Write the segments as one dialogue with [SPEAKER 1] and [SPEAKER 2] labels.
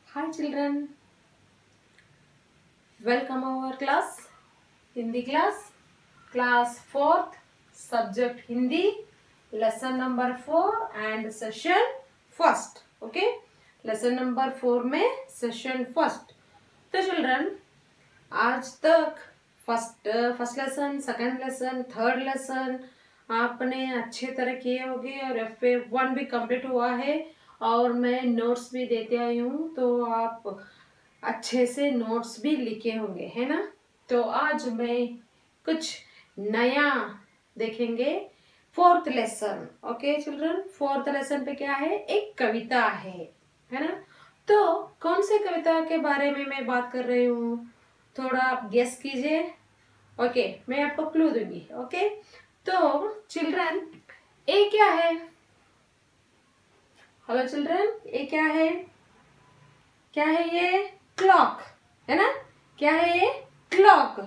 [SPEAKER 1] Hi children, welcome our class, Hindi class, class 4th, subject Hindi, lesson number 4 and session first. Okay, lesson number 4 में session first. तो children, आज तक first lesson, second lesson, third lesson आपने अच्छे तरह किए होंगे और FA1 भी कंप्लीट हुआ है और मैं नोट्स भी देते आई हूँ, तो आप अच्छे से नोट्स भी लिखे होंगे, है ना। तो आज मैं कुछ नया देखेंगे fourth lesson. Okay children, fourth lesson पे क्या है, एक कविता है ना। तो कौन से कविता के बारे में मैं बात कर रही हूँ, थोड़ा आप गेस कीजिए। ओके, मैं आपको क्लू दूंगी। ओके, तो चिल्ड्रन ए क्या है? हेलो चिल्ड्रन, ए क्या है? क्या है ये? क्लॉक, है ना। क्या है ये? क्लॉक।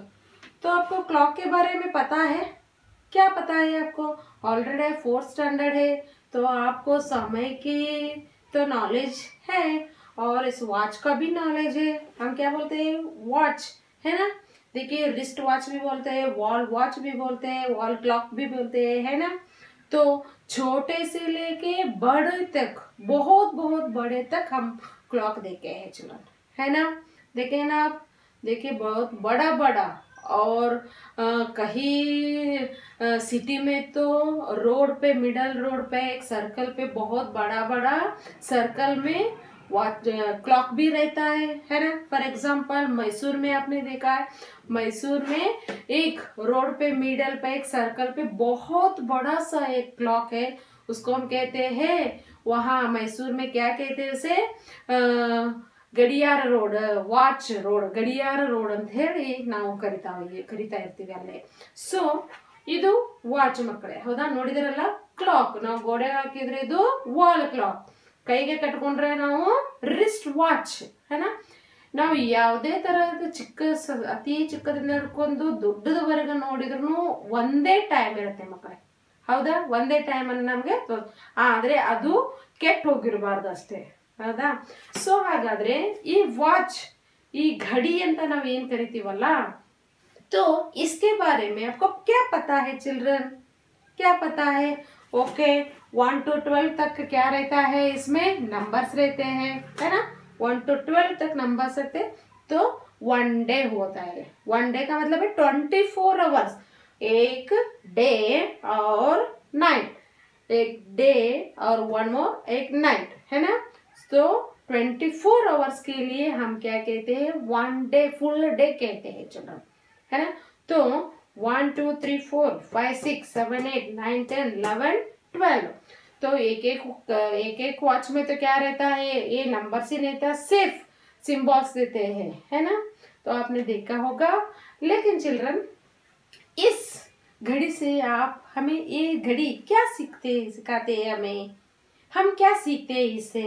[SPEAKER 1] तो आपको क्लॉक के बारे में पता है? क्या पता है आपको? ऑलरेडी 4th स्टैंडर्ड है, तो आपको समय की तो नॉलेज है और इस वॉच का भी नॉलेज है। हम क्या बोलते हैं? वॉच, है ना। देखिए, रिस्ट वॉच भी बोलते हैं, वॉल वॉच भी बोलते हैं, वॉल क्लॉक भी बोलते हैं, है ना। तो छोटे से लेके बड़े तक, बहुत बहुत बड़े तक हम क्लॉक देखे हैं चिल्ड्रन, है ना। देखे ना आप? देखिए, बहुत बड़ा बड़ा और कहीं सिटी में तो रोड पे, मिडल रोड पे एक सर्कल पे बहुत बड़ा बड़ा सर्कल में क्लॉक भी रहता है ना। फॉर एग्जाम्पल मैसूर में आपने देखा है, मैसूर में एक रोड पे मिडल पे एक सर्कल पे बहुत बड़ा सा एक क्लॉक है, उसको हम कहते हैं, वहाँ मैसूर में क्या कहते हैं उसे, ಗಡಿಯಾರ ರೋಡ್, ವಾಚ್ ರೋಡ್, ಗಡಿಯಾರ ರೋಡ್ ಅಂತ ಹೇಳಿ ನಾವು ಕರಿತಾ ಇರ್ತೀವಿ ಅಲ್ಲೇ. ಸೊ ಇದು ವಾಚ್ ಮಕ್ಕಳೇ, ಹೌದಾ? ನೋಡಿದಿರಲ್ಲ, ಕ್ಲಾಕ್ ನಾವು ಗೋಡೆಗೆ ಹಾಕಿದ್ರೆ ಇದು ವಾಲ್ ಕ್ಲಾಕ್, ಕೈಗೆ ಕಟ್ಕೊಂಡ್ರೆ ನಾವು ರಿಸ್ಟ್ ವಾಚ್, है ना. ನಾವು ಯಾವುದೇ ತರಹದ ಅತಿ ಚಿಕ್ಕದಿಂದ ಹಿಡ್ಕೊಂಡು ದೊಡ್ಡದವರೆಗೆ ನೋಡಿದ್ರು ಒಂದೇ ಟೈಮ್ ಇರುತ್ತೆ ಮಕ್ಕಳೇ, ಹೌದಾ? ಒಂದೇ ಟೈಮ್ ಅನ್ನು ನಮ್ಗೆ ಆದ್ರೆ ಅದು ಕೆಟ್ಟ ಹೋಗಿರಬಾರ್ದು ಅಷ್ಟೇ, ಹೌದಾ? ಸೊ ಹಾಗಾದ್ರೆ ಈ ವಾಚ್, ಈ घड़ी ಅಂತ ನಾವು ಏನ್ ಕರಿತೀವಲ್ಲ, तो इसके बारे में आपको क्या पता है चिल्ड्रन? क्या पता है? ओके, 1 to 12 तक क्या रहता है, इसमें नंबर्स रहते हैं, है ना। 1 to 12 तक नंबर्स रहते, तो 1 डे होता है। 1 डे का मतलब है 24 आवर्स, एक डे और नाइट, एक डे और 1 मोर एक नाइट, है ना। तो 24 आवर्स के लिए हम क्या कहते हैं? 1 डे, फुल डे कहते हैं चिल्ड्रन, है ना। तो 1 2 3 4 5 6 7 8 9 10 11 12, तो एक एक वॉच में तो क्या रहता है, ये नंबर से रहता है, सिर्फ सिंबल्स देते हैं, है ना। तो आपने देखा होगा। लेकिन चिल्ड्रन, इस घड़ी से आप हमें ये घड़ी क्या सिखाते हैं? हम क्या सीखते हैं इससे?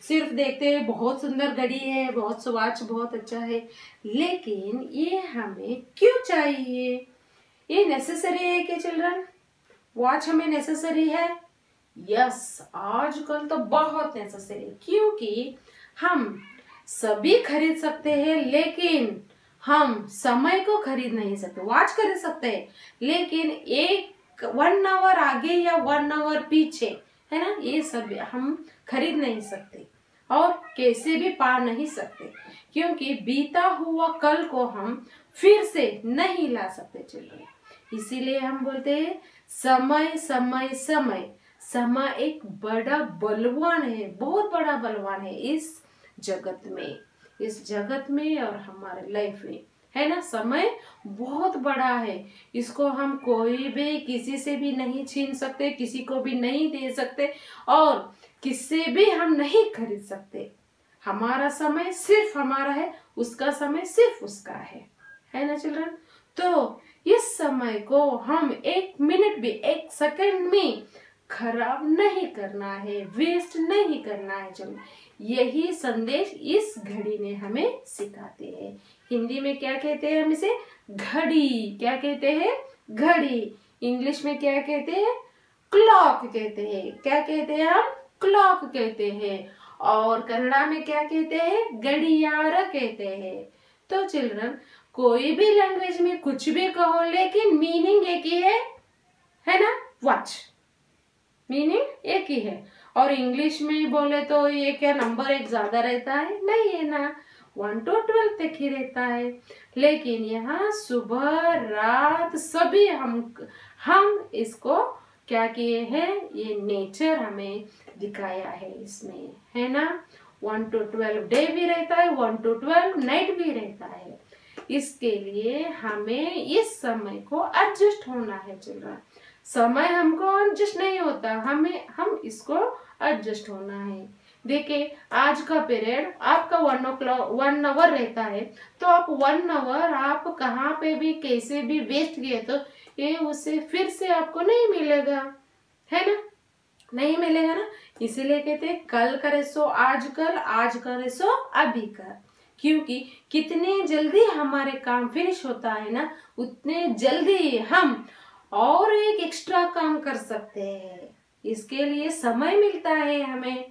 [SPEAKER 1] सिर्फ देखते हैं बहुत सुंदर घड़ी है, बहुत वॉच बहुत अच्छा है, लेकिन ये हमें क्यों चाहिए? ये नेसेसरी है क्या चिल्ड्रन? वॉच हमें नेसेसरी है? यस, आजकल तो बहुत नेसेसरी, क्योंकि हम सभी खरीद सकते हैं, लेकिन हम समय को खरीद नहीं सकते। वॉच खरीद सकते हैं, लेकिन एक 1 आवर आगे या 1 आवर पीछे, है ना, ये सब हम खरीद नहीं सकते और कैसे भी पा नहीं सकते, क्योंकि बीता हुआ कल को हम फिर से नहीं ला सकते चिल्ड्रन। इसीलिए हम बोलते हैं समय समय समय। समय एक बड़ा बलवान है, बहुत बड़ा बलवान है इस जगत में और हमारे लाइफ में, है ना। समय बहुत बड़ा है, इसको हम कोई भी किसी से भी नहीं छीन सकते, किसी को भी नहीं दे सकते और किससे भी हम नहीं खरीद सकते। हमारा समय सिर्फ हमारा है, उसका समय सिर्फ उसका है ना चिल्ड्रन। तो इस समय को हम 1 मिनट भी, 1 सेकंड में खराब नहीं करना है, वेस्ट नहीं करना है चिल्ड्रन। यही संदेश इस घड़ी ने हमें सिखाते हैं। हिंदी में क्या कहते हैं हम इसे? घड़ी। क्या कहते हैं? घड़ी। इंग्लिश में क्या कहते हैं? क्लॉक कहते हैं। क्या कहते हैं हम? क्लॉक कहते हैं। और कन्नड़ा में क्या कहते हैं, गड़ियार कहते हैं। तो चिल्ड्रन, कोई भी लैंग्वेज में कुछ भी कहो लेकिन मीनिंग एक ही है ना, वॉच, मीनिंग एक ही है। और इंग्लिश में बोले तो ये क्या नंबर एक ज्यादा रहता है, नहीं है ना, 1 to 12 तक ही रहता है। लेकिन यहाँ सुबह रात सभी हम इसको क्या किए हैं, ये नेचर हमें दिखाया है इसमें, है ना। 1 to 12 डे भी रहता है, 1 to 12 नाइट भी रहता है। इसके लिए हमें इस समय को एडजस्ट होना है चिल्ड्रन। समय हमको एडजस्ट नहीं होता, हम इसको एडजस्ट होना है। देखिए आज का पीरियड आपका 1 आवर रहता है, तो आप 1 आवर आप कहाँ पे भी कैसे भी वेस्ट किए तो ये उसे फिर से आपको नहीं मिलेगा, है ना, नहीं मिलेगा ना। इसीलिए कहते हैं कल करे सो आज कर, आज करे सो अभी कर। क्योंकि कितने जल्दी हमारे काम फिनिश होता है ना, उतने जल्दी हम और एक एक्स्ट्रा काम कर सकते हैं। इसके लिए समय मिलता है हमें,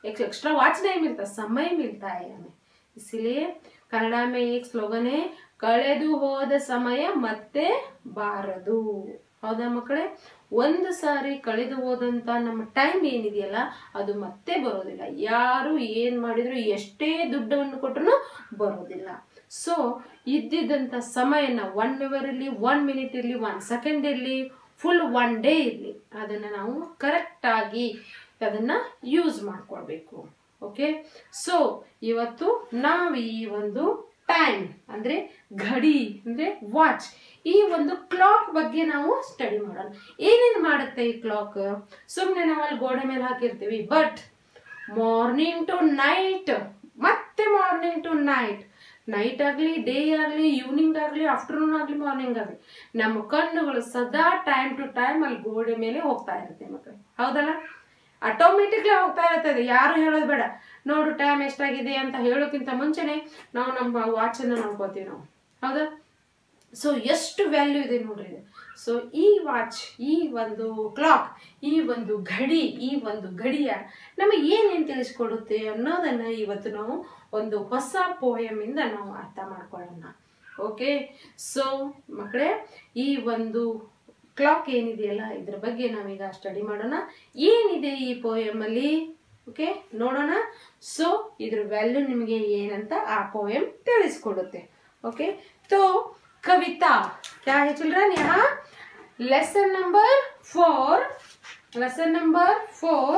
[SPEAKER 1] एक एक्स्ट्रा वॉच नहीं मिलता, समय मिलता है हमें। इसलिए कन्नड़ा में एक स्लोगन है, ಕಳೆದು ಹೋದ ಸಮಯ ಮತ್ತೆ ಬಾರದು। ಹೌದಾ ಮಕ್ಕಳೇ, ಒಂದು ಸಾರಿ ಕಳೆದು ಹೋದಂತ ನಮ್ಮ ಟೈಮ್ ಏನಿದೆಯಲ್ಲ ಅದು ಮತ್ತೆ ಬರೋದಿಲ್ಲ। ಯಾರು ಏನ್ ಮಾಡಿದ್ರು ಎಷ್ಟೇ ದುಡ್ಡನ್ನು ಕೊಟ್ಟರು ಬರೋದಿಲ್ಲ। ಸೊ ಇದ್ದಿದ್ದಂತ ಸಮಯನ 1 ಅವರ್ ಇರಲಿ, 1 ಮಿನಿಟ್ ಇರಲಿ, 1 ಸೆಕೆಂಡ್ ಇರಲಿ, ಫುಲ್ 1 ಡೇ ಇರಲಿ, ಅದನ್ನ ನಾವು ಕರೆಕ್ಟ್ ಆಗಿ ಅದನ್ನ ಯೂಸ್ ಮಾಡ್ಕೊಳ್ಬೇಕು। ಓಕೆ, ಸೊ ಇವತ್ತು ನಾವು ಈ ಒಂದು ಟೈಮ್ ಅಂದ್ರೆ ಘಡಿ ಅಂದ್ರೆ ವಾಚ್, ಈ ಒಂದು ಕ್ಲಾಕ್ ಬಗ್ಗೆ ನಾವು ಸ್ಟಡಿ ಮಾಡೋಣ। ಏನೇನು ಮಾಡುತ್ತೆ ಈ ಕ್ಲಾಕ್? ಸುಮ್ಮನೆ ನಾವು ಅಲ್ಲಿ ಗೋಡೆ ಮೇಲೆ ಹಾಕಿರ್ತೀವಿ, ಬಟ್ ಮಾರ್ನಿಂಗ್ ಟು ನೈಟ್, ಮತ್ತೆ ಮಾರ್ನಿಂಗ್ ಟು ನೈಟ್, ನೈಟ್ ಆಗ್ಲಿ, ಡೇ ಆಗ್ಲಿ, ಈವ್ನಿಂಗ್ ಆಗ್ಲಿ, ಆಫ್ಟರ್ನೂನ್ ಆಗ್ಲಿ, ಮಾರ್ನಿಂಗ್ ಆಗ್ಲಿ, ನಮ್ಮ ಕಣ್ಣುಗಳು ಸದಾ ಟೈಮ್ ಟು ಟೈಮ್ ಅಲ್ಲಿ ಗೋಡೆ ಮೇಲೆ ಹೋಗ್ತಾ ಇರುತ್ತೆ ಮಕ್ಕಳು, ಹೌದಲ್ಲ? ಆಟೋಮೆಟಿಕ್ಲಿ ಹೋಗ್ತಾ ಇರ್ತದೆ, ಯಾರು ಹೇಳೋದು ಬೇಡ। ನೋಡು ಟೈಮ್ ಎಷ್ಟಾಗಿದೆ ಅಂತ ಹೇಳೋಕ್ಕಿಂತ ಮುಂಚೆನೆ ನಾವು ನಮ್ಮ ವಾಚನ್ನು ನೋಡ್ಕೋತೀವಿ ನಾವು, ಹೌದಾ? ಸೊ ಎಷ್ಟು ವ್ಯಾಲ್ಯೂ ಇದೆ ನೋಡ್ರಿ ಇದು। ಸೊ ಈ ವಾಚ್, ಈ ಒಂದು ಕ್ಲಾಕ್, ಈ ಒಂದು ಘಡಿ, ಈ ಒಂದು ಗಡಿಯಾರ ನಮಗೆ ಏನೇನು ತಿಳಿಸ್ಕೊಡುತ್ತೆ ಅನ್ನೋದನ್ನ ಇವತ್ತು ನಾವು ಒಂದು ಹೊಸ ಪೋಯಮ್ ಇಂದ ನಾವು ಅರ್ಥ ಮಾಡ್ಕೊಳ್ಳೋಣ। ಓಕೆ, ಸೊ ಮಕ್ಕಳೇ, ಈ ಒಂದು ಕ್ಲಾಕ್ ಏನಿದೆಯಲ್ಲ ಇದ್ರ ಬಗ್ಗೆ ನಾವೀಗ ಸ್ಟಡಿ ಮಾಡೋಣ। ಏನಿದೆ ಈ ಪೋಯಮ್ ಅಲ್ಲಿ, ಓಕೆ ನೋಡೋಣ। ಸೊ ಇದ್ರ ವ್ಯಾಲ್ಯೂ ನಿಮಗೆ ಏನಂತ ಆ ಪೋಯಮ್ ತಿಳಿಸ್ಕೊಡುತ್ತೆ। ओके, तो कविता क्या है चिल्ड्रन? यहाँ लेसन नंबर 4,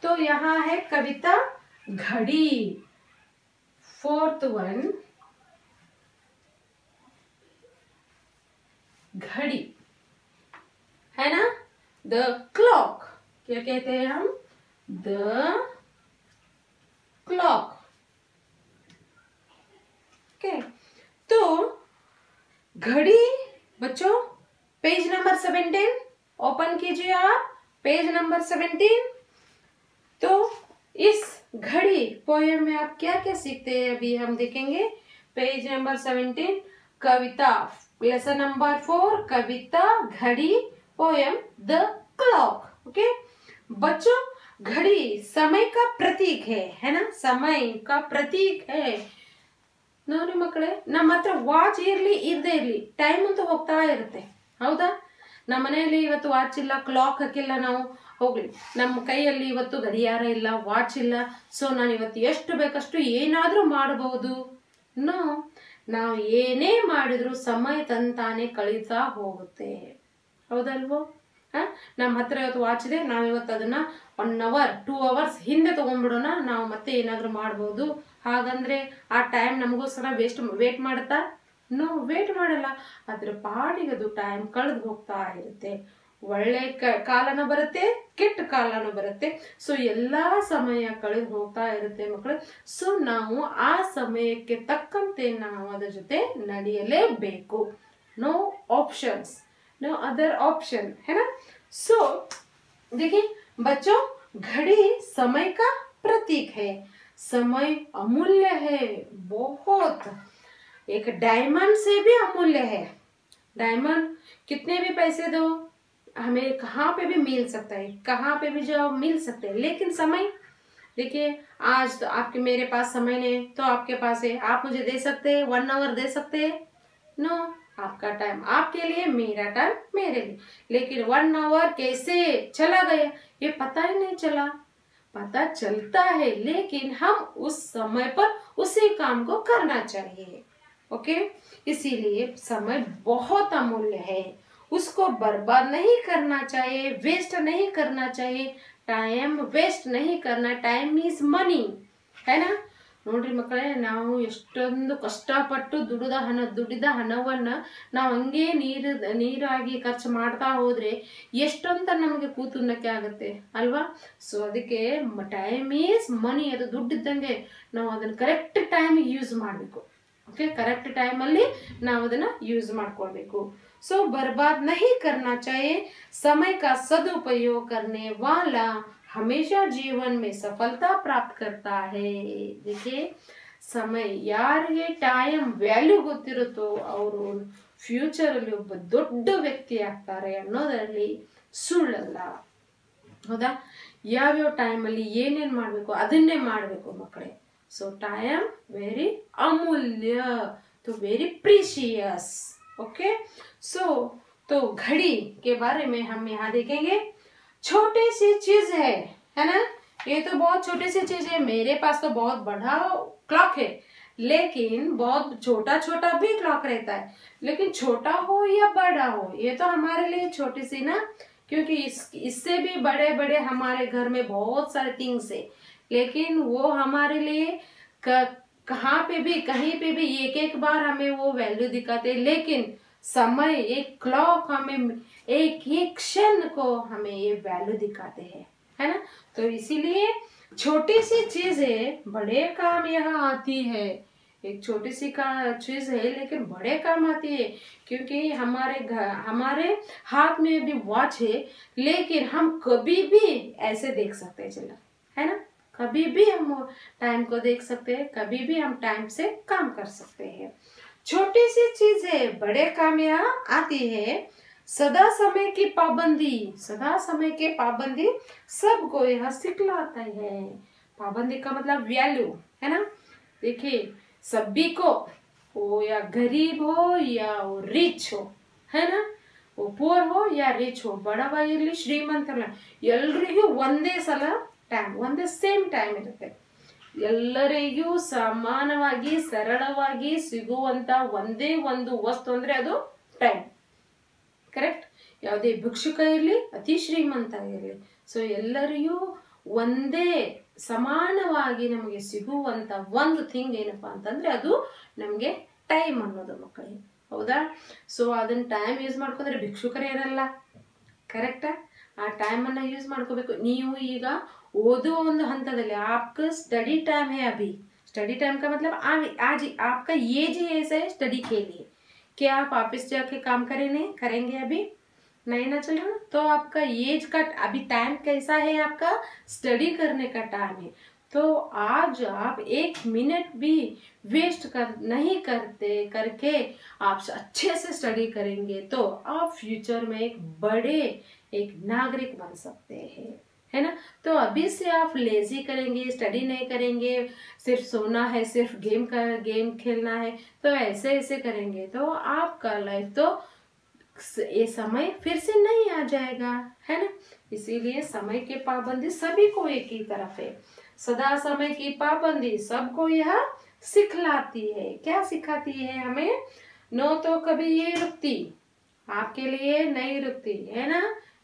[SPEAKER 1] तो यहाँ है कविता घड़ी। 4th वन घड़ी है ना, द क्लॉक, क्या कहते हैं हम? The clock. ओके, तो घड़ी बच्चों पेज नंबर 17 ओपन कीजिए आप, पेज नंबर 17। तो इस घड़ी पोएम में आप क्या क्या सीखते हैं अभी हम देखेंगे। पेज नंबर 17 कविता, लेसन नंबर 4 कविता घड़ी पोएम द क्लॉक। ओके बच्चों, घड़ी समय का प्रतीक है ना, समय का प्रतीक है। ನೋಡಿ ಮಕ್ಕಳೇ, ನಮ್ಮ ಹತ್ರ ವಾಚ್ ಇರ್ಲಿ ಇರದೇ ಇರ್ಲಿ ಟೈಮ್ ಅಂತೂ ಹೋಗ್ತಾ ಇರುತ್ತೆ, ಹೌದಾ? ನಮ್ಮ ಮನೆಯಲ್ಲಿ ಇವತ್ತು ವಾಚ್ ಇಲ್ಲ, ಕ್ಲಾಕ್ ಹಾಕಿಲ್ಲ ನಾವು, ಹೋಗ್ಲಿ ನಮ್ಮ ಕೈಯಲ್ಲಿ ಇವತ್ತು ಗಡಿಯಾರ ಇಲ್ಲ, ವಾಚ್ ಇಲ್ಲ, ಸೊ ನಾನು ಇವತ್ತು ಎಷ್ಟು ಬೇಕಷ್ಟು ಏನಾದ್ರೂ ಮಾಡಬಹುದು? ನೋ, ನಾವು ಏನೇ ಮಾಡಿದ್ರು ಸಮಯ ತಂತಾನೆ ಕಳೀತಾ ಹೋಗುತ್ತೆ, ಹೌದಲ್ವೋ? ನಮ್ಮ ಹತ್ರ ಇವತ್ತು ವಾಚ್ ಇದೆ, ನಾವು ಇವತ್ತು ಅದನ್ನ 1 ಅವರ್ 2 ಅವರ್ಸ್ ಹಿಂದೆ ತಗೊಂಡ್ಬಿಡೋಣ, ನಾವು ಮತ್ತೆ ಏನಾದ್ರೂ ಮಾಡಬಹುದು। ಹಾಗಂದ್ರೆ ಆ ಟೈಮ್ ನಮಗೋಸ್ಕರ ವೇಟ್ ಮಾಡುತ್ತಾ? ನೋ, ವೇಟ್ ಮಾಡಲ್ಲ, ಅದ್ರ ಪಾಡಿಗೆ ಅದು ಟೈಮ್ ಕಳೆದು ಹೋಗ್ತಾ ಇರುತ್ತೆ। ಒಳ್ಳೆ ಕಾಲನೂ ಬರುತ್ತೆ, ಕೆಟ್ಟ ಕಾಲನೂ ಬರುತ್ತೆ, ಸೊ ಎಲ್ಲಾ ಸಮಯ ಕಳೆದು ಹೋಗ್ತಾ ಇರುತ್ತೆ ಮಕ್ಕಳು। ಸೊ ನಾವು ಆ ಸಮಯಕ್ಕೆ ತಕ್ಕಂತೆ ನಾವು ಅದರ ಜೊತೆ ನಡೆಯಲೇಬೇಕು। No options, no other option, है ना। सो देखिए बच्चों, घड़ी समय का प्रतीक है, समय अमूल्य है बहुत, एक डायमंड से भी अमूल्य है। डायमंड कितने भी पैसे दो हमें कहाँ पे भी मिल सकता है, कहाँ पे भी जाओ मिल सकते हैं, लेकिन समय देखिए आज तो आपके मेरे पास समय नहीं तो आपके पास है, आप मुझे दे सकते हैं 1 आवर दे सकते हैं? नो, आपका टाइम आपके लिए, मेरा टाइम मेरे लिए। लेकिन 1 आवर कैसे चला गया ये पता ही नहीं चला। पता चलता है लेकिन हम उस समय पर उसी काम को करना चाहिए। ओके, इसीलिए समय बहुत अमूल्य है, उसको बर्बाद नहीं करना चाहिए, वेस्ट नहीं करना चाहिए। टाइम वेस्ट नहीं करना, टाइम इज मनी, है ना। ನೋಡ್ರಿ ಮಕ್ಕಳೇ, ನಾವು ಎಷ್ಟೊಂದು ಕಷ್ಟಪಟ್ಟು ದುಡಿದ ಹಣವನ್ನ ನಾವು ಹಂಗೆ ನೀರಾಗಿ ಖರ್ಚು ಮಾಡ್ತಾ ಹೋದ್ರೆ ಎಷ್ಟೊಂತ ನಮಗೆ ಕೂತುನ್ನಕ್ಕೆ ಆಗುತ್ತೆ ಅಲ್ವಾ. ಸೊ ಅದಕ್ಕೆ ಟೈಮ್ ಈಸ್ ಮನಿ, ಅದು ದುಡ್ಡಿದ್ದಂಗೆ ನಾವು ಅದನ್ನ ಕರೆಕ್ಟ್ ಟೈಮ್ ಯೂಸ್ ಮಾಡಬೇಕು. ओके, करेक्ट टाइम अल्ली ನಾವು ಅದನ್ನ ಯೂಸ್ ಮಾಡ್ಕೊಳ್ಬೇಕು. सो बर्बाद नहीं करना चाहिए, समय का सदुपयोग करने वाला हमेशा जीवन में सफलता प्राप्त करता है. देखिए समय ಯಾರಿಗೆ ಟೈಮ್ ವ್ಯಾಲ್ಯೂ ಗೊತ್ತಿರುತ್ತೋ ಅವರು ಫ್ಯೂಚರ್ ಅಲ್ಲಿ ಒಬ್ಬ ದೊಡ್ಡ ವ್ಯಕ್ತಿ ಆಗ್ತಾರೆ ಅನ್ನೋದರಲ್ಲಿ ಸುಳ್ಳಲ್ಲ, ಹೌದಾ. ಯಾವ್ಯಾವ ಟೈಮ್ ಅಲ್ಲಿ ಏನೇನ್ ಮಾಡ್ಬೇಕು ಅದನ್ನೇ ಮಾಡ್ಬೇಕು ಮಕ್ಕಳೇ. So time very अमूल्य, तो very precious. ओके, सो तो घड़ी के बारे में हम यहाँ देखेंगे. छोटी सी चीज है ना, ये तो बहुत छोटी सी चीज है. मेरे पास तो बहुत बड़ा क्लॉक है, लेकिन बहुत छोटा छोटा भी क्लॉक रहता है. लेकिन छोटा हो या बड़ा हो ये तो हमारे लिए छोटी सी ना, क्योंकि इससे भी बड़े बड़े हमारे घर में बहुत सारे थिंग्स है. लेकिन वो हमारे लिए कहाँ पे भी कहीं पे भी एक एक बार हमें वो वैल्यू दिखाते. लेकिन समय, एक क्लॉक हमें एक एक क्षण को हमें ये वैल्यू दिखाते हैं, है ना. तो इसीलिए छोटी सी चीज है, बड़े काम यहाँ आती है. एक छोटी सी का चीज है लेकिन बड़े काम आती है, क्योंकि हमारे हाथ में भी वॉच है, लेकिन हम कभी भी ऐसे देख सकते हैं, चला, है ना. कभी भी हम टाइम को देख सकते हैं, कभी भी हम टाइम से काम कर सकते हैं. छोटी सी चीज है, बड़े काम यहाँ आती है. सदा समय की पाबंदी, सदा समय के पाबंदी सबको यह सिखलाता है. पाबंदी का मतलब वैल्यू, है ना. देखिए सभी को, वो या गरीब हो या वो रिच हो, है ना, वो पुअर हो या रिच हो, ಬಡವಾಗಿರಲಿ ಶ್ರೀಮಂತರಲ್ಲ, ಎಲ್ರಿಗೂ ಒಂದೇ ಸಲ ಟೈಮ್, ಒಂದೇ ಸೇಮ್ ಟೈಮ್ ಇರುತ್ತೆ. ಎಲ್ಲರಿಗೂ ಸಮಾನವಾಗಿ ಸರಳವಾಗಿ ಸಿಗುವಂತ ಒಂದೇ ಒಂದು ವಸ್ತು ಅಂದ್ರೆ ಅದು ಟೈಮ್. ಕರೆಕ್ಟ್. ಯಾವುದೇ ಭಿಕ್ಷುಕ ಇರಲಿ, ಅತಿ ಶ್ರೀಮಂತ ಇರಲಿ, ಸೊ ಎಲ್ಲರಿಗೂ ಒಂದೇ ಸಮಾನವಾಗಿ ನಮಗೆ ಸಿಗುವಂತ ಒಂದು ಥಿಂಗ್ ಏನಪ್ಪಾ ಅಂತಂದ್ರೆ ಅದು ನಮಗೆ ಟೈಮ್ ಅನ್ನೋದು ಮಕ್ಕಳಿಗೆ, ಹೌದಾ. ಸೊ ಅದನ್ನ ಟೈಮ್ ಯೂಸ್ ಮಾಡ್ಕೊಂಡ್ರೆ ಭಿಕ್ಷುಕರೇ ಇರಲ್ಲ, ಕರೆಕ್ಟಾ. ಆ ಟೈಮ್ ಅನ್ನ ಯೂಸ್ ಮಾಡ್ಕೋಬೇಕು. ನೀವು ಈಗ ओदो ಒಂದು ಹಂತದಲ್ಲಿ आपका स्टडी टाइम है. अभी स्टडी टाइम का मतलब आज आपका एज ही ऐसा है स्टडी के लिए. क्या आप ऑफिस जाके काम करेंगे अभी नहीं ना, चल रहा. तो आपका एज का अभी टाइम कैसा है, आपका स्टडी करने का टाइम है. तो आज आप 1 मिनट भी वेस्ट नहीं करके आप अच्छे से स्टडी करेंगे तो आप फ्यूचर में एक बड़े एक नागरिक बन सकते हैं, है ना. तो अभी से आप लेजी करेंगे, स्टडी नहीं करेंगे, सिर्फ सोना है, सिर्फ गेम खेलना है, तो ऐसे करेंगे तो आपका लाइफ तो ये समय फिर से नहीं आ जाएगा, है ना. इसीलिए समय की पाबंदी सभी को एक ही तरफ है. सदा समय की पाबंदी सबको यह सिखलाती है. क्या सिखाती है हमें? नो तो कभी ये रुकती, आपके लिए नहीं रुकती, है ना.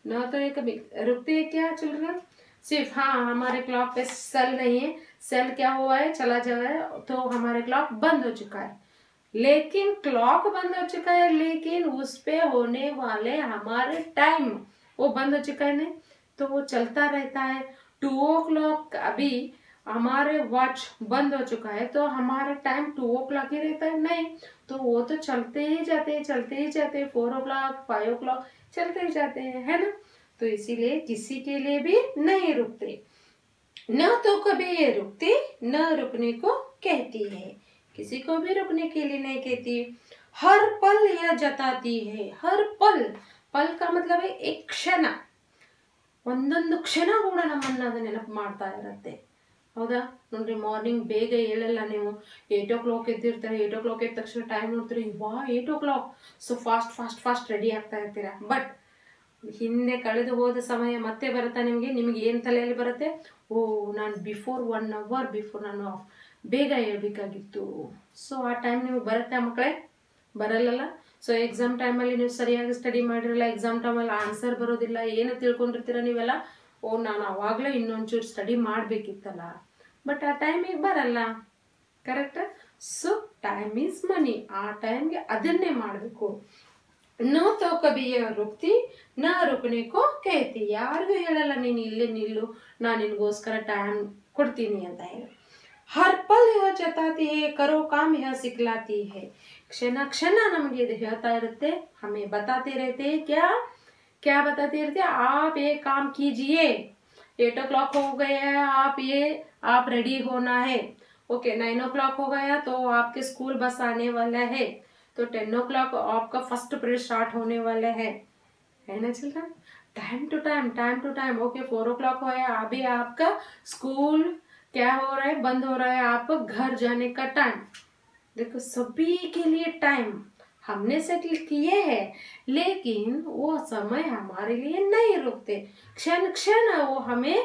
[SPEAKER 1] न तो ये कभी रुकती है. क्या चल रहा है सिर्फ, हाँ हमारे क्लॉक पे सेल नहीं है, सेल क्या हुआ है, चला जाए तो हमारे क्लॉक बंद हो चुका है. लेकिन क्लॉक बंद हो चुका है, लेकिन उस पे होने वाले हमारे टाइम वो बंद हो चुका है नहीं, तो वो चलता रहता है. 2 o'clock अभी हमारे वॉच बंद हो चुका है तो हमारा टाइम 2 o'clock ही रहता है नहीं, तो वो तो चलते ही जाते 4 o'clock 5 o'clock चलते ही जाते हैं, है ना. तो इसीलिए किसी के लिए भी नहीं रुकते, न तो कभी ये रुकती न रुकने को कहती है. किसी को भी रुकने के लिए नहीं कहती. हर पल यह जताती है. हर पल, पल का मतलब है एक क्षण, ಒಂದೊಂದು ಕ್ಷಣ ಕೂಡ ನಮ್ಮನ್ನ ಅದು ನೆನಪು ಮಾಡ್ತಾ ಇರುತ್ತೆ. ಹೌದಾ? ನೋಡ್ರಿ, ಮಾರ್ನಿಂಗ್ ಬೇಗ ಹೇಳಲ್ಲ ನೀವು. 8 o'clock ಎದ್ದಿರ್ತಾರೆ. 8 o'clock ಎದ್ದ ತಕ್ಷಣ ಟೈಮ್ ನೋಡ್ತೀರಿ, ವಾ 8 o'clock, ಸೊ ಫಾಸ್ಟ್ ರೆಡಿ ಆಗ್ತಾ ಇರ್ತೀರಾ. ಬಟ್ ಹಿಂದೆ ಕಳೆದು ಹೋದ ಸಮಯ ಮತ್ತೆ ಬರುತ್ತಾ ನಿಮಗೆ ಏನು ತಲೆಯಲ್ಲಿ ಬರುತ್ತೆ? ಓ, ನಾನು ಬಿಫೋರ್ 1 hour ಬಿಫೋರ್ ನಾನು ಬೇಗ ಹೇಳ್ಬೇಕಾಗಿತ್ತು. ಸೊ ಆ ಟೈಮ್ ನಿಮಗೆ ಬರುತ್ತೆ ಮಕ್ಕಳೇ? ಬರಲ್ಲ. ಸೊ ಎಕ್ಸಾಮ್ ಟೈಮಲ್ಲಿ ನೀವು ಸರಿಯಾಗಿ ಸ್ಟಡಿ ಮಾಡಿರಲ್ಲ, ಎಕ್ಸಾಮ್ ಟೈಮಲ್ಲಿ ಆನ್ಸರ್ ಬರೋದಿಲ್ಲ, ಏನು ತಿಳ್ಕೊಂಡಿರ್ತೀರ ನೀವೆಲ್ಲ, ಓ ನಾನು ಅವಾಗಲೇ ಇನ್ನೊಂಚೂರು ಸ್ಟಡಿ ಮಾಡಬೇಕಿತ್ತಲ್ಲ, ಬಟ್ ಆ ಟೈಮಿಗೆ ಬರಲ್ಲ. ಕರೆಕ್ಟ್? ಸೊ ಟೈಮ್ ಈಸ್ ಮನಿ. ಆ ಟೈಮ್ಗೆ ಅದನ್ನೇ ಮಾಡಬೇಕು. ನೋ ತೋ ಕಬಿ ರುಕ್ತಿ ನಾ ರುಕನೆಕೋ ಕೇಳ್ತಿ. ಯಾರಿಗೂ ಹೇಳಲ್ಲ ನೀನು ಇಲ್ಲೇ ನಿಲ್ಲು, ನಾನು ನಿನಗೋಸ್ಕರ ಟೈಮ್ ಕೊಡ್ತೀನಿ ಅಂತ ಹೇಳಿ. ಹರ್ ಪಲ್ ಯಹ ಜತಾತಿ ಹೇ, ಕರೋ ಕಾಮ್ ಯಹ ಸಿಕ್ಲಾತಿ ಹೇ. ಕ್ಷಣ ಕ್ಷಣ ನಮಗೆ ಇದು ಹೇಳ್ತಾ ಇರುತ್ತೆ, ಹಮೇ ಬತಾತೆ रहते क्या बताते रहते? आप ये काम कीजिए, 8 o'clock हो गया है, आप रेडी होना है. ओके, 9 o'clock हो गया तो आपके स्कूल बस आने वाला है, तो 10 o'clock आपका फर्स्ट पीरियड स्टार्ट होने वाला है ना children? Time to time. Okay, 4 o'clock हो गया, अभी आपका स्कूल क्या हो रहा है? बंद हो रहा है, आप घर जाने का टाइम. देखो, सभी के लिए टाइम हमने सेटल किए हैं, लेकिन वो समय हमारे लिए नहीं रुकते. क्षण क्षण वो हमें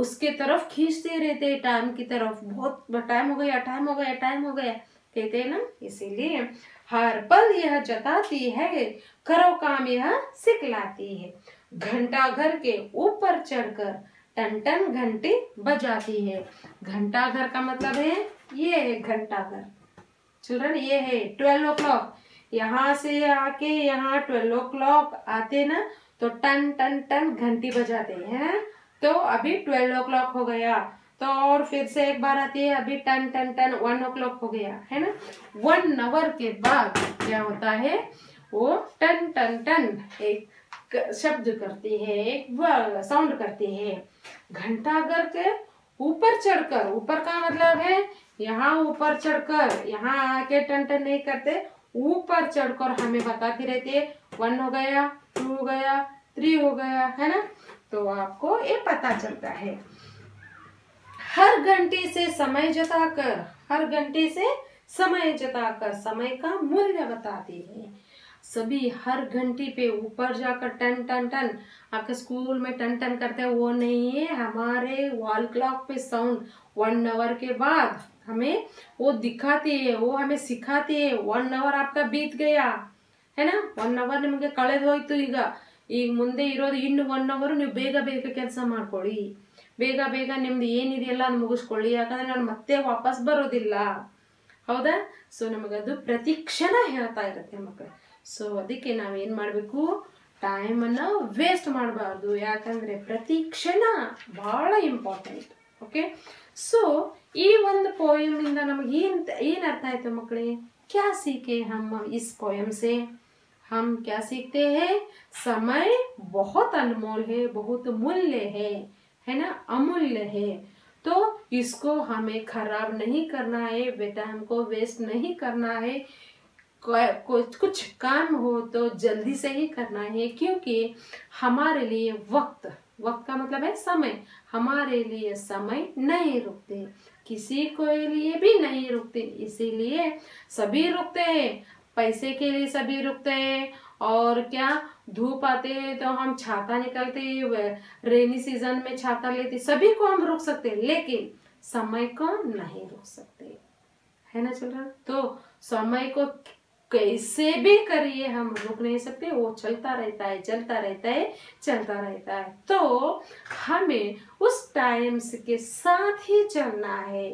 [SPEAKER 1] उसके तरफ खींचते रहते, टाइम की तरफ. बहुत टाइम हो गया कहते हैं ना. इसीलिए हर पल यह जताती है, करो काम यह सिखलाती है. घंटा घर के ऊपर चढ़कर टन टन घंटी बजाती है. घंटा घर का मतलब है, ये है घंटा घर चिल्ड्रन, ये है 12 o'clock. यहाँ से आके यहाँ 12 o'clock आते ना, तो टन टन टन घंटी बजाते हैं. तो अभी 12 o'clock हो गया, तो और फिर से एक बार आती है, अभी टन टन टन 1 o'clock हो गया है ना. 1 hour के बाद क्या होता है? वो टन टन टन एक शब्द करती है, एक साउंड करती है. घंटा घर के ऊपर चढ़कर, ऊपर का मतलब है यहाँ ऊपर चढ़कर, यहाँ आके टन टन नहीं करते, ऊपर चढ़कर हमें बताती रहती है 1 हो गया, 2 हो गया, 3 हो गया, है ना. तो आपको ये पता चलता है. हर घंटे से समय जताकर समय का मूल्य बताती है. सभी हर घंटी पे ऊपर जाकर टन टन टन, आपके स्कूल में टन टन करते हैं, वो नहीं है. हमारे वॉल क्लॉक पे साउंड 1 hour के बाद हमें वो दिखाती है, वो हमें सिखाती है. 1 hour आपका बीत गया है ना, 1 hour ನಿಮಗೆ ಕಳೆದು ಹೋಯ್ತು. ಈಗ ಮುಂದೆ ಇರೋದು ಇನ್ನು 1 hour. ನೀವು ಬೇಗ ಕೆಲಸ ಮಾಡ್ಕೊಳ್ಳಿ, ಬೇಗ ನಿಮ್ದು ಏನಿದೆಯಲ್ಲ ಅದು ಮುಗಿಸ್ಕೊಳ್ಳಿ, ಯಾಕಂದ್ರೆ ನಾನು ಮತ್ತೆ ವಾಪಸ್ ಬರೋದಿಲ್ಲ. ಹೌದಾ? ಸೊ ನಮಗದು ಪ್ರತಿ ಕ್ಷಣ ಹೇಳ್ತಾ ಇರುತ್ತೆ ಮಕ್ಕಳೇ. ಸೊ ಅದಕ್ಕೆ ನಾವೇನು ಮಾಡಬೇಕು? ಟೈಮನ್ನು ವೇಸ್ಟ್ ಮಾಡಬಾರ್ದು, ಯಾಕಂದರೆ ಪ್ರತಿ ಕ್ಷಣ ಭಾಳ ಇಂಪಾರ್ಟೆಂಟ್. ಓಕೆ, ಸೊ ಈ ಒಂದು ಪೋಯಮಿಂದ ನಮಗೆ ಏನು ಅರ್ಥ ಆಯಿತು ಮಕ್ಕಳೇ? क्या सीखे हम इस पोयम से? हम क्या सीखते हैं? समय बहुत अनमोल है, बहुत मूल्य है ना, अमूल्य है. तो इसको हमें खराब नहीं करना है, टाइम को वेस्ट नहीं करना है. कुछ काम हो तो जल्दी से ही करना है, क्योंकि हमारे लिए वक्त का मतलब है समय. हमारे लिए समय नहीं रुकते, किसी को लिए भी नहीं रुकते. इसीलिए सभी रुकते हैं, पैसे के लिए सभी रुकते हैं. और क्या, धूप आते हैं तो हम छाता निकलते, रेनी सीजन में छाता लेते, सभी को हम रुक सकते, लेकिन समय को नहीं रुक सकते, है ना चिल्ड्रन. तो समय को कैसे भी करिए हम रुक नहीं सकते, वो चलता रहता है. तो हमें उस टाइम के साथ ही चलना है.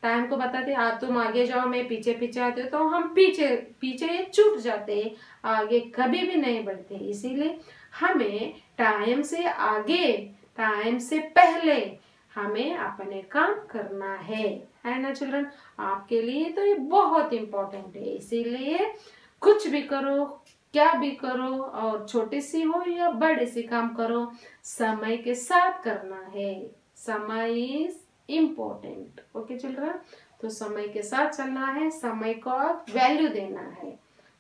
[SPEAKER 1] टाइम को बताते, तुम आगे जाओ, मैं पीछे आते हो, तो हम पीछे छूट जाते, आगे कभी भी नहीं बढ़ते. इसीलिए हमें टाइम से आगे, टाइम से पहले हमें अपने काम करना है ना चिल्ड्रन. आपके लिए तो ये बहुत इम्पोर्टेंट है. इसीलिए कुछ भी करो, क्या भी करो, और छोटी सी हो या बड़े सी काम करो, समय के साथ करना है. समय इज इम्पोर्टेंट. ओके चिल्ड्रन, तो समय के साथ चलना है, समय को वैल्यू देना है.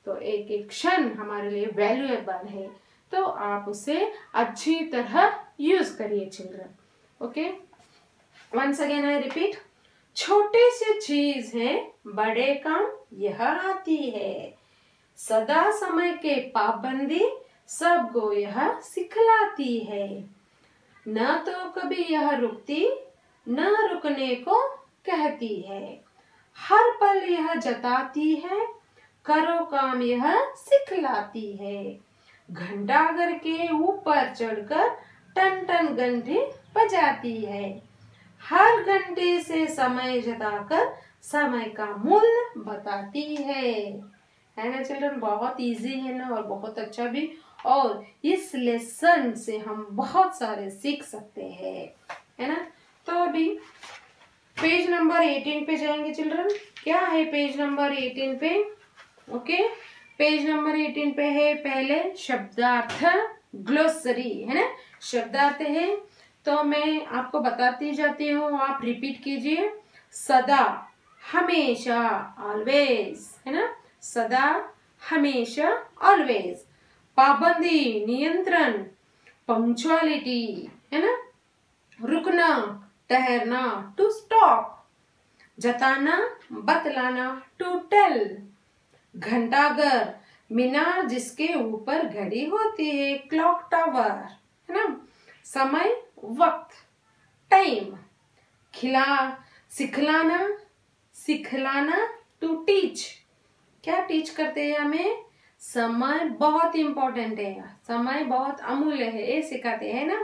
[SPEAKER 1] तो एक एक क्षण हमारे लिए वैल्यूएबल है, तो आप उसे अच्छी तरह यूज करिए children. Okay. Once again I repeat, छोटे से चीज है बड़े काम यह आती है, सदा समय के पाबंदी सबको यह सिखलाती है, न तो कभी यह रुकती न रुकने को कहती है, हर पल यह जताती है, करो काम यह सिखलाती है, घंटाघर के ऊपर चढ़कर टन टन घंटे बजाती है, हर घंटे से समय जताकर समय का मूल्य बताती है ना चिल्ड्रन। बहुत इजी है ना और बहुत अच्छा भी, और इस लेसन से हम बहुत सारे सीख सकते हैं, है ना। तो अभी पेज नंबर 18 पे जाएंगे चिल्ड्रन। क्या है पेज नंबर 18 पे? ओके, पेज नंबर 18 पे है पहले शब्दार्थ ग्लोसरी, है ना। शब्दार्थ है तो मैं आपको बताती जाती हूँ, आप रिपीट कीजिए। सदा, हमेशा, ऑलवेज, है ना। सदा, हमेशा, ऑलवेज। पाबंदी, नियंत्रण, पंक्चुअलिटी, है ना। रुकना, ठहरना, टू स्टॉप। जताना, बतलाना, टू टेल। घंटाघर, मीनार जिसके ऊपर घड़ी होती है, क्लॉक टावर, है ना। समय, वक्त, टाइम। सिखलाना, सिखलाना, टू टीच। क्या टीच करते हैं हमें? समय बहुत इंपॉर्टेंट है, समय बहुत अमूल्य है, ये सिखाते हैं ना।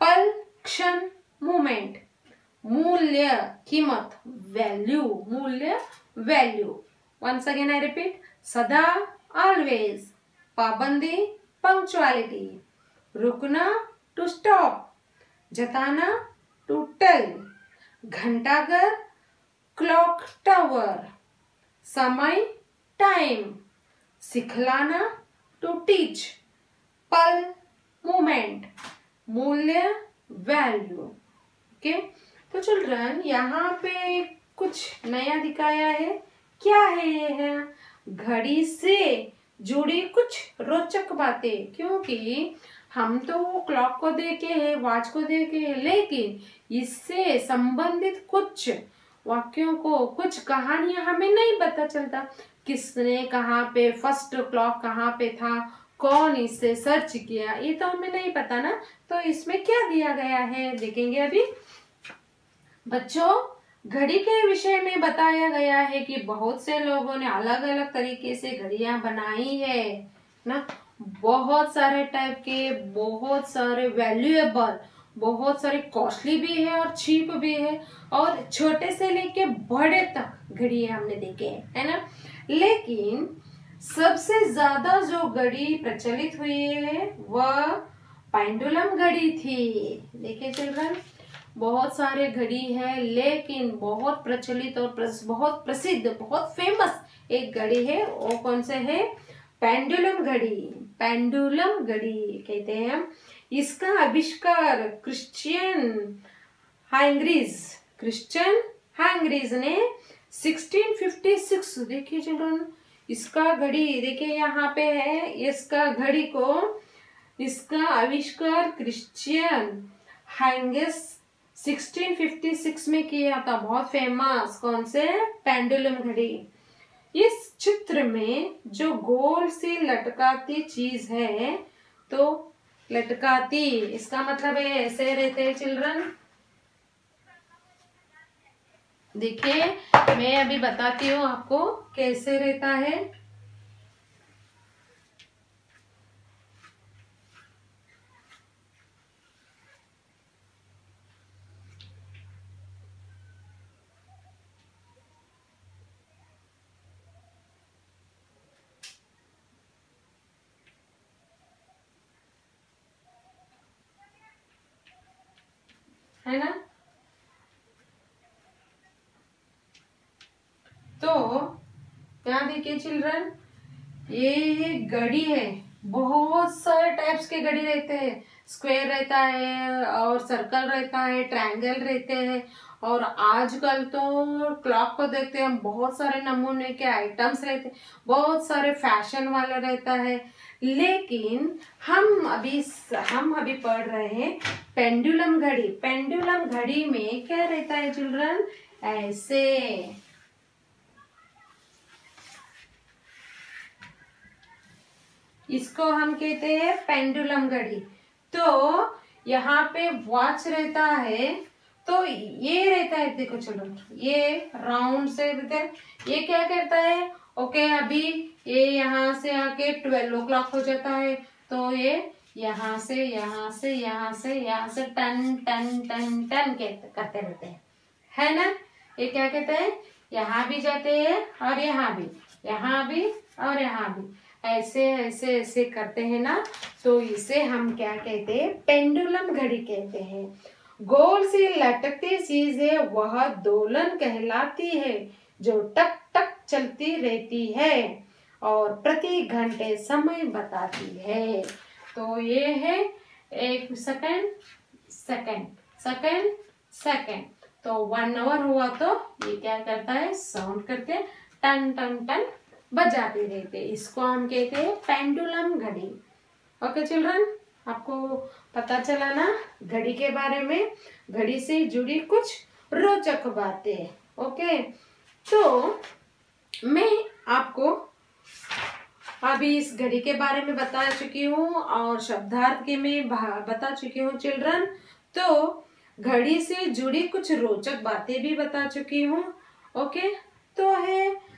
[SPEAKER 1] पल, क्षण, मोमेंट। मूल्य, कीमत, वैल्यू, मूल्य, value. Once again I repeat, सदा, ऑलवेज। पाबंदी, पंक्चुअलिटी। रुकना, टू स्टॉप। जताना, टू टेल। घंटाघर, क्लॉक टावर। समय, टाइम। सिखलाना, टू टीच। पल, मोमेंट। मूल्य, वैल्यू। ओके, तो चिल्ड्रन यहाँ पे कुछ नया दिखाया है। क्या है ये? है घड़ी से जुड़ी कुछ रोचक बातें, क्योंकि हम तो वो क्लॉक को देखे हैं, वॉच को देखे हैं, लेकिन इससे संबंधित कुछ वाक्यों को, कुछ कहानियां हमें नहीं पता चलता। किसने कहाँ पे फर्स्ट क्लॉक कहाँ पे था, कौन इससे सर्च किया, ये तो हमें नहीं पता ना। तो इसमें क्या दिया गया है देखेंगे अभी। बच्चों, घड़ी के विषय में बताया गया है कि बहुत से लोगों ने अलग अलग तरीके से घड़ियां बनाई है ना। बहुत सारे टाइप के, बहुत सारे वैल्यूएबल, बहुत सारे कॉस्टली भी है और चीप भी है, और छोटे से लेके बड़े तक घड़ियां हमने देखे हैं, है ना। लेकिन सबसे ज्यादा जो घड़ी प्रचलित हुई है वह पेंडुलम घड़ी थी। देखिए चिल्ड्रन, बहुत सारे घड़ी है, लेकिन बहुत प्रचलित और बहुत प्रसिद्ध, बहुत फेमस एक घड़ी है, वो कौन से है? पेंडुलम घड़ी। पेंडुलम घड़ी कहते हैं। इसका आविष्कार क्रिश्चियन हाइंग्रीज ने 1656, देखिए चिल्ड्रन, इसका घड़ी देखिए यहाँ पे है, इसका घड़ी को, इसका आविष्कार क्रिश्चियन हाइंग्रीज 1656 में किया था। बहुत फेमस, कौन से? पेंडुलम घड़ी। इस चित्र में जो गोल सी लटकाती चीज है, तो लटकाती इसका मतलब है ऐसे रहते हैं चिल्ड्रन। देखिए मैं अभी बताती हूँ आपको कैसे रहता है। है ना। तो यहाँ देखिए चिल्ड्रन, ये घड़ी है। बहुत सारे टाइप्स के घड़ी रहते हैं। स्क्वायर रहता है और सर्कल रहता है, ट्रायंगल रहते हैं, और आजकल तो क्लॉक को देखते हैं हम, बहुत सारे नमूने के आइटम्स रहते हैं, बहुत सारे फैशन वाला रहता है। लेकिन हम अभी पढ़ रहे हैं पेंडुलम घड़ी। पेंडुलम घड़ी में क्या रहता है चिल्ड्रन, ऐसे इसको हम कहते हैं पेंडुलम घड़ी। तो यहाँ पे वॉच रहता है, तो ये रहता है, देखो चिल्ड्रन ये राउंड से रहता है। ये क्या करता है, ओके अभी ये यहाँ से आके 12 o'clock हो जाता है, तो ये यहाँ से टन टन टन टन करते रहते हैं, है ना। ये क्या कहते हैं, यहाँ भी जाते हैं और यहाँ भी और यहाँ भी, ऐसे ऐसे ऐसे करते हैं ना। तो इसे हम क्या कहते हैं, पेंडुलम घड़ी कहते हैं। गोल से लटकती चीज है वह दोलन कहलाती है, जो टक टक चलती रहती है और प्रति घंटे समय बताती है। तो ये है 1 सेकंड सेकंड सेकंड सेकंड, तो 1 hour हुआ तो ये क्या करता है, साउंड करके टन टन टन बजाते रहते। इसको हम कहते हैं पेंडुलम घड़ी। ओके चिल्ड्रन, आपको पता चला ना घड़ी के बारे में, घड़ी से जुड़ी कुछ रोचक बातें। ओके, तो मैं आपको अभी इस घड़ी के बारे में बता चुकी हूँ और शब्दार्थ के में बता चुकी हूँ चिल्ड्रन। तो घड़ी से जुड़ी कुछ रोचक बातें भी बता चुकी हूँ। ओके, तो है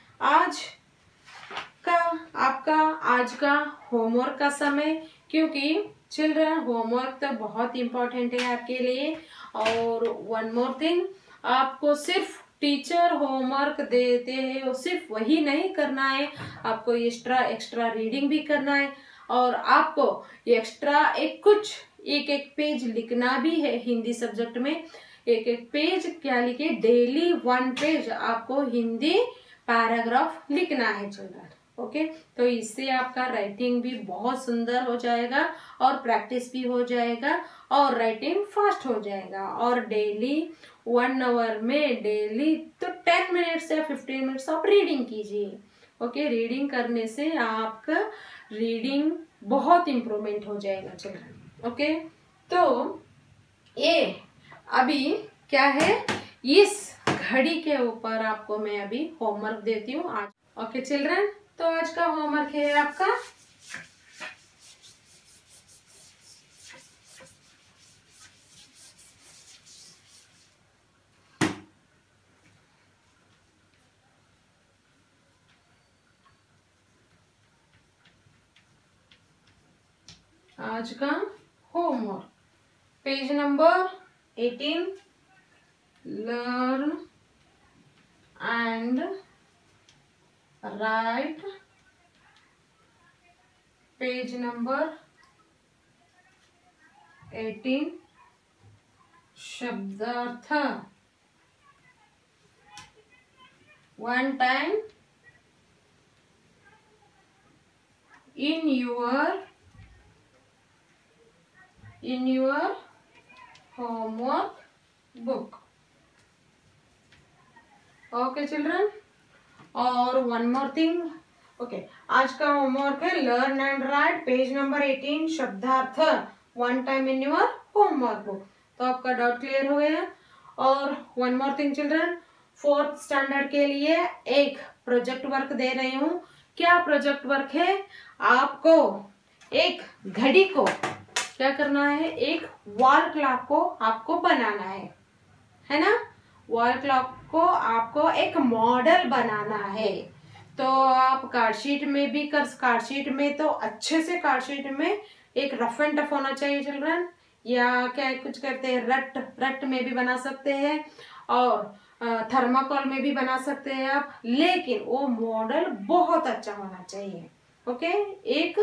[SPEAKER 1] आपका आज का होमवर्क का समय, क्योंकि चिल्ड्रन होमवर्क तो बहुत इम्पोर्टेंट है आपके लिए। और वन मोर थिंग, आपको सिर्फ टीचर होमवर्क देते हैं वो सिर्फ वही नहीं करना है, आपको एक्स्ट्रा रीडिंग भी करना है और आपको एक्स्ट्रा एक पेज लिखना भी है। हिंदी सब्जेक्ट में एक पेज क्या लिखे, डेली 1 पेज आपको हिंदी पैराग्राफ लिखना है चिल्ड्रन। ओके, तो इससे आपका राइटिंग भी बहुत सुंदर हो जाएगा और प्रैक्टिस भी हो जाएगा और राइटिंग फास्ट हो जाएगा। और डेली 1 hour में डेली तो 10 मिनट्स या 15 मिनट्स आप रीडिंग कीजिए। ओके, रीडिंग करने से आपका रीडिंग बहुत इम्प्रूवमेंट हो जाएगा चिल्ड्रन। ओके, तो ये अभी क्या है, इस घड़ी के ऊपर आपको मैं अभी होमवर्क देती हूँ आज। ओके चिल्ड्रन, तो आज का होमवर्क है आपका page number 18, learn and right. Page number 18, शब्दार्थ। 1 time in your homework book। Okay children, और वन मोर थिंग। ओके, आज का होमवर्क है learn and right, page number 18, शब्दार्थ। 1 time in your homework book। तो आपका डाउट क्लियर हो गया। और one more thing children, 4th standard के लिए एक प्रोजेक्ट वर्क दे रही हूँ। क्या प्रोजेक्ट वर्क है, आपको एक घड़ी को क्या करना है, एक वॉल क्लॉक को आपको बनाना है ना। वॉल क्लॉक को आपको एक मॉडल बनाना है। तो आप कार्डशीट में तो अच्छे से कार्डशीट में एक रफ एंड टफ होना चाहिए चिल्ड्रन, या क्या कुछ कहते हैं रट में भी बना सकते हैं और थर्माकोल में भी बना सकते हैं आप, लेकिन वो मॉडल बहुत अच्छा होना चाहिए। ओके, एक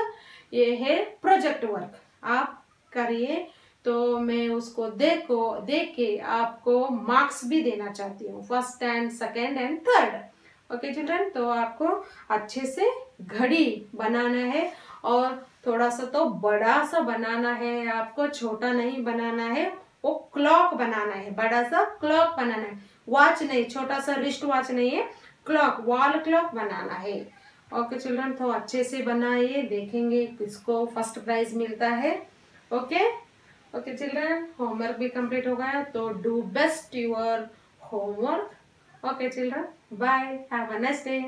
[SPEAKER 1] ये है प्रोजेक्ट वर्क, आप करिए। तो मैं उसको देख के आपको मार्क्स भी देना चाहती हूँ, 1st and 2nd and 3rd। Okay children, तो आपको अच्छे से घड़ी बनाना है और थोड़ा सा तो बड़ा सा बनाना है, आपको छोटा नहीं बनाना है। वो क्लॉक बनाना है, बड़ा सा क्लॉक बनाना है, वॉच नहीं, छोटा सा रिस्ट वॉच नहीं है, क्लॉक, वॉल क्लॉक बनाना है। ओके चिल्ड्रन, तो अच्छे से बनाइए, देखेंगे किसको फर्स्ट प्राइज मिलता है। ओके ओके चिल्ड्रन, होमवर्क भी कंप्लीट हो गया, तो do best your homework. Okay children, bye, have a nice day.